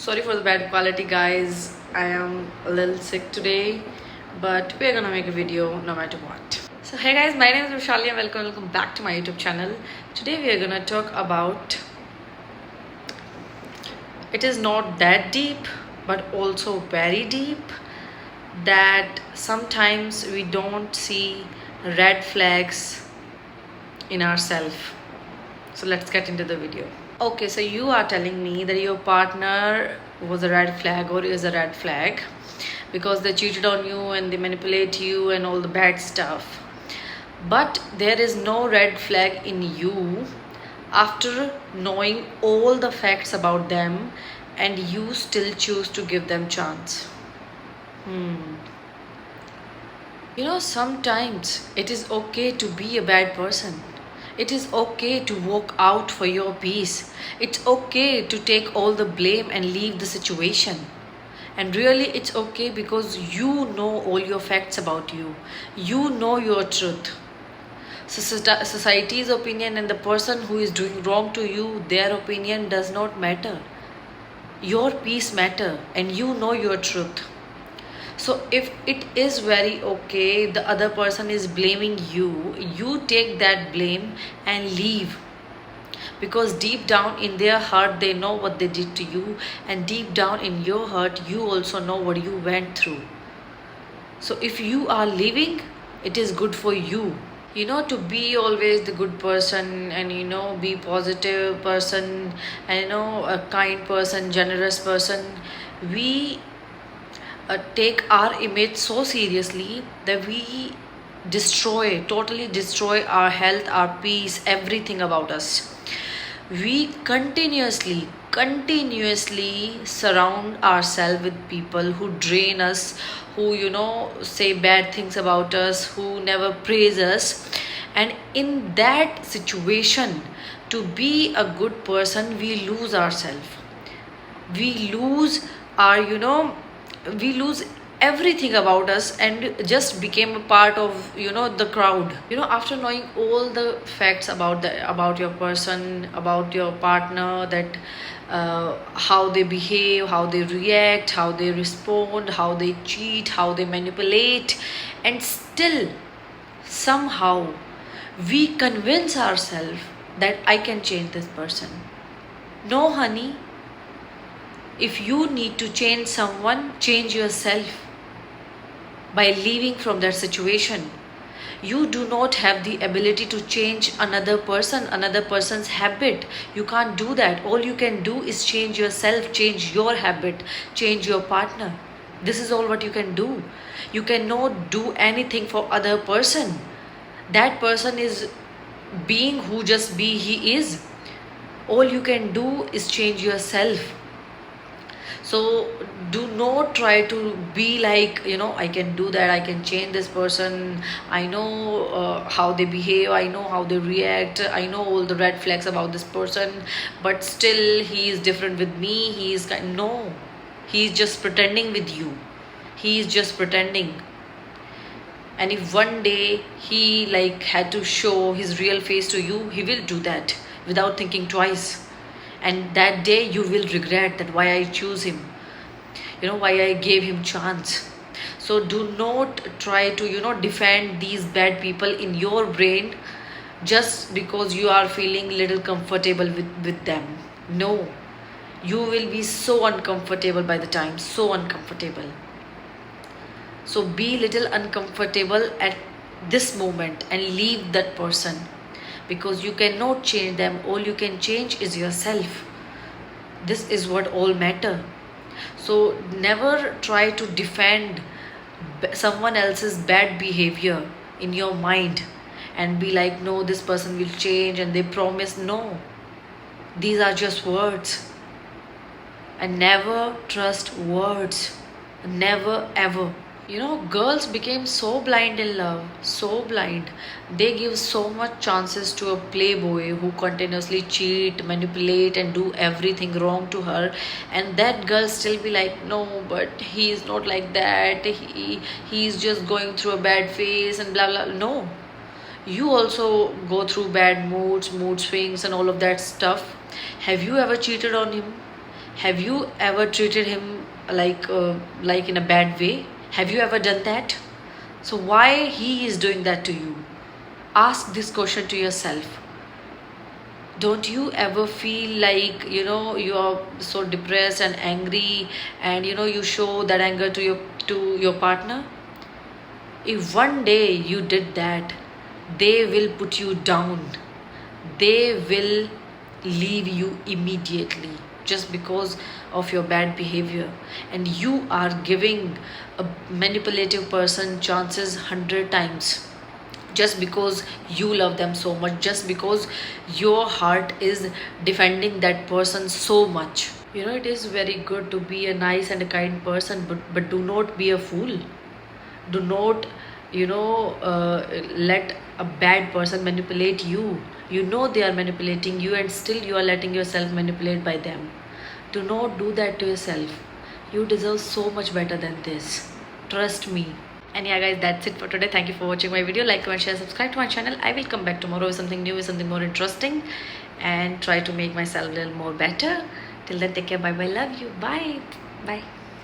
Sorry for the bad quality, guys. I am a little sick today, but we're gonna make a video no matter what. So, hey guys, my name is Vishali and welcome back to my YouTube channel. Today we are gonna talk about it is not that deep, but also very deep, that sometimes we don't see red flags in ourselves. So let's get into the video. Okay, so you are telling me that your partner was a red flag or is a red flag because they cheated on you and they manipulate you and all the bad stuff. But there is no red flag in you after knowing all the facts about them and you still choose to give them chance. Sometimes it is okay to be a bad person. It is okay to walk out for your peace. It's okay to take all the blame and leave the situation. And really, it's okay because you know all your facts about you. You know your truth. So society's opinion and the person who is doing wrong to you, their opinion does not matter. Your peace matter and you know your truth. So if it is very okay, the other person is blaming you, you take that blame and leave. Because deep down in their heart, they know what they did to you, and deep down in your heart, you also know what you went through. So if you are leaving, it is good for you. To be always the good person and be positive person and a kind person, generous person. We take our image so seriously that we totally destroy our health, our peace, everything about us. We continuously surround ourselves with people who drain us, who say bad things about us, who never praise us. And in that situation, to be a good person, we lose ourselves. We lose our we lose everything about us and just became a part of the crowd. After knowing all the facts about your person, about your partner, that how they behave, how they react, how they respond, how they cheat, how they manipulate, and still somehow we convince ourselves that I can change this person. No, honey. If you need to change someone, change yourself by leaving from that situation. You do not have the ability to change another person, another person's habit. You can't do that. All you can do is change yourself, change your habit, change your partner. This is all what you can do. You cannot do anything for other person. That person is being who just be he is. All you can do is change yourself. So do not try to be like, I can do that, I can change this person, I know how they behave, I know how they react, I know all the red flags about this person, but still he is different with me. No, he is just pretending with you. He is just pretending. And if one day he had to show his real face to you, he will do that without thinking twice. And that day you will regret that why I choose him, why I gave him chance. So do not try to defend these bad people in your brain just because you are feeling little comfortable with them. No, you will be so uncomfortable by the time, so uncomfortable. So be little uncomfortable at this moment and leave that person, because you cannot change them. All you can change is yourself. This is what all matter. So never try to defend someone else's bad behavior in your mind and be like, no, this person will change and they promise. No, these are just words. And never trust words. Never ever. Girls became so blind in love, so blind. They give so much chances to a playboy who continuously cheat, manipulate, and do everything wrong to her. And that girl still be like, no, but he is not like that. He's just going through a bad phase and blah blah. No, you also go through bad moods, mood swings, and all of that stuff. Have you ever cheated on him? Have you ever treated him like in a bad way? Have you ever done that? So why he is doing that to you? Ask this question to yourself. Don't you ever feel like you are so depressed and angry, and you show that anger to your partner? If one day you did that, they will put you down. They will leave you immediately just because of your bad behavior. And you are giving a manipulative person chances 100 times, just because you love them so much, just because your heart is defending that person so much. It is very good to be a nice and a kind person, but do not be a fool. Do not let a bad person manipulate you. They are manipulating you, and still you are letting yourself manipulate by them. Do not do that to yourself. You deserve so much better than this. Trust me. And yeah, guys, that's it for today. Thank you for watching my video. Like, comment, share, subscribe to my channel. I will come back tomorrow with something new, with something more interesting, and try to make myself a little more better. Till then, take care. Bye bye. Love you. Bye. Bye.